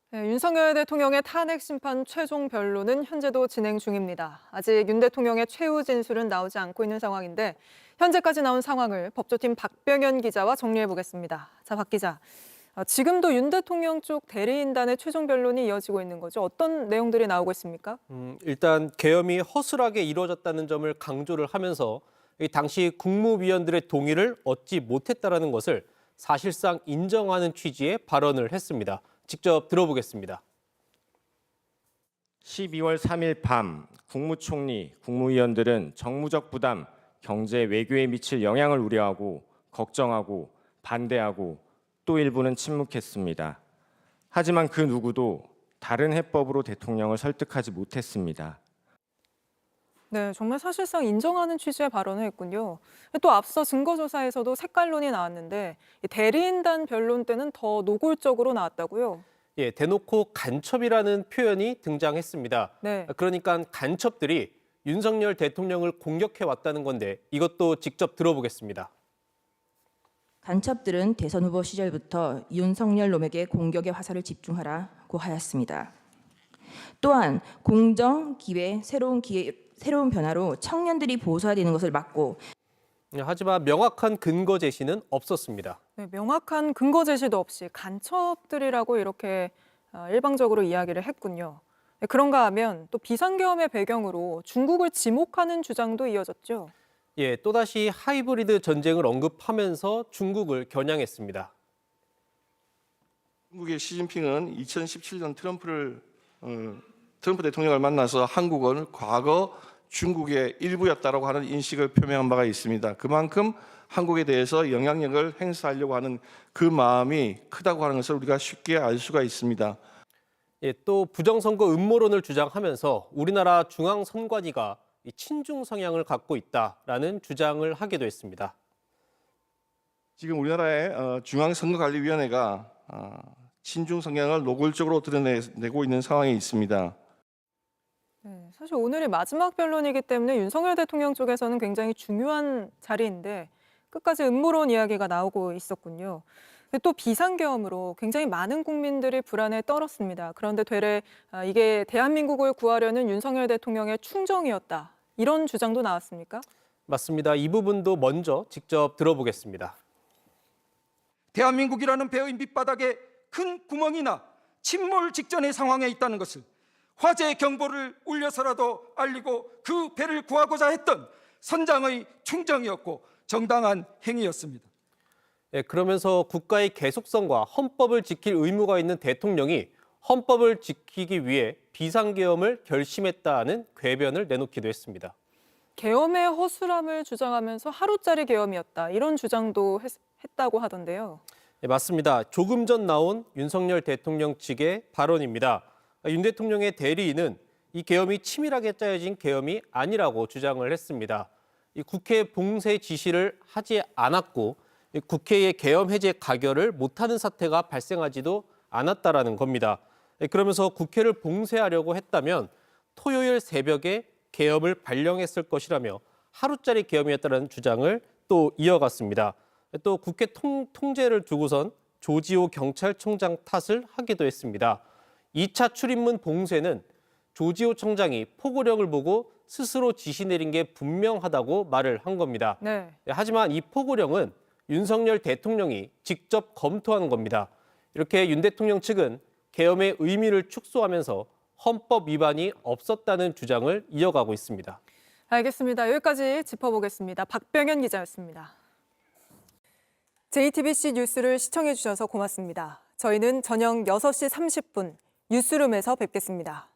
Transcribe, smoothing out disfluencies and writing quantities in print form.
네, 윤석열 대통령의 탄핵 심판 최종 변론은 현재도 진행 중입니다. 아직 윤 대통령의 최후 진술은 나오지 않고 있는 상황인데 현재까지 나온 상황을 법조팀 박병현 기자와 정리해 보겠습니다. 자, 박 기자. 지금도 윤 대통령 쪽 대리인단의 최종 변론이 이어지고 있는 거죠. 어떤 내용들이 나오고 있습니까? 일단 계엄이 허술하게 이루어졌다는 점을 강조를 하면서 이 당시 국무위원들의 동의를 얻지 못했다라는 것을 사실상 인정하는 취지의 발언을 했습니다. 직접 들어보겠습니다. 12월 3일 밤 국무총리, 국무위원들은 정무적 부담, 경제, 외교에 미칠 영향을 우려하고 걱정하고 반대하고 또 일부는 침묵했습니다. 하지만 그 누구도 다른 해법으로 대통령을 설득하지 못했습니다. 네, 정말 사실상 인정하는 취지의 발언을 했군요. 또 앞서 증거조사에서도 색깔론이 나왔는데 이 대리인단 변론 때는 더 노골적으로 나왔다고요? 예, 대놓고 간첩이라는 표현이 등장했습니다. 네. 그러니까 간첩들이 윤석열 대통령을 공격해 왔다는 건데 이것도 직접 들어보겠습니다. 간첩들은 대선 후보 시절부터 윤석열 놈에게 공격의 화살을 집중하라고 하였습니다. 또한 공정, 기회, 새로운 변화로 청년들이 보수화되는 것을 막고 하지만 명확한 근거 제시는 없었습니다. 네, 명확한 근거 제시도 없이 간첩들이라고 이렇게 일방적으로 이야기를 했군요. 네, 그런가 하면 또 비상계엄의 배경으로 중국을 지목하는 주장도 이어졌죠. 예, 또다시 하이브리드 전쟁을 언급하면서 중국을 겨냥했습니다. 중국의 시진핑은 2017년 트럼프 대통령을 만나서 한국은 과거 중국의 일부였다라고 하는 인식을 표명한 바가 있습니다. 그만큼 한국에 대해서 영향력을 행사하려고 하는 그 마음이 크다고 하는 것을 우리가 쉽게 알 수가 있습니다. 예, 또 부정선거 음모론을 주장하면서 우리나라 중앙선관위가 친중 성향을 갖고 있다라는 주장을 하기도 했습니다. 지금 우리나라의 중앙선거관리위원회가 친중 성향을 노골적으로 드러내고 있는 상황에 있습니다. 네, 사실 오늘이 마지막 변론이기 때문에 윤석열 대통령 쪽에서는 굉장히 중요한 자리인데 끝까지 음모론 이야기가 나오고 있었군요. 또 비상계엄으로 굉장히 많은 국민들이 불안에 떨었습니다. 그런데 되레 이게 대한민국을 구하려는 윤석열 대통령의 충정이었다. 이런 주장도 나왔습니까? 맞습니다. 이 부분도 먼저 직접 들어보겠습니다. 대한민국이라는 배의 밑바닥에 큰 구멍이나 침몰 직전의 상황에 있다는 것을 화재 경보를 울려서라도 알리고 그 배를 구하고자 했던 선장의 충정이었고 정당한 행위였습니다. 예, 그러면서 국가의 계속성과 헌법을 지킬 의무가 있는 대통령이 헌법을 지키기 위해 비상계엄을 결심했다는 궤변을 내놓기도 했습니다. 계엄의 허술함을 주장하면서 하루짜리 계엄이었다. 이런 주장도 했다고 하던데요. 네, 맞습니다. 조금 전 나온 윤석열 대통령 측의 발언입니다. 윤 대통령의 대리인은 이 계엄이 치밀하게 짜여진 계엄이 아니라고 주장을 했습니다. 이 국회 봉쇄 지시를 하지 않았고 국회의 계엄 해제 가결을 못하는 사태가 발생하지도 않았다라는 겁니다. 그러면서 국회를 봉쇄하려고 했다면 토요일 새벽에 계엄을 발령했을 것이라며 하루짜리 계엄이었다는 주장을 또 이어갔습니다. 또 국회 통제를 두고선 조지호 경찰청장 탓을 하기도 했습니다. 2차 출입문 봉쇄는 조지호 청장이 포고령을 보고 스스로 지시 내린 게 분명하다고 말을 한 겁니다. 네. 하지만 이 포고령은 윤석열 대통령이 직접 검토한 겁니다. 이렇게 윤 대통령 측은 계엄의 의미를 축소하면서 헌법 위반이 없었다는 주장을 이어가고 있습니다. 알겠습니다. 여기까지 짚어보겠습니다. 박병현 기자였습니다. JTBC 뉴스를 시청해 주셔서 고맙습니다. 저희는 저녁 6시 30분 뉴스룸에서 뵙겠습니다.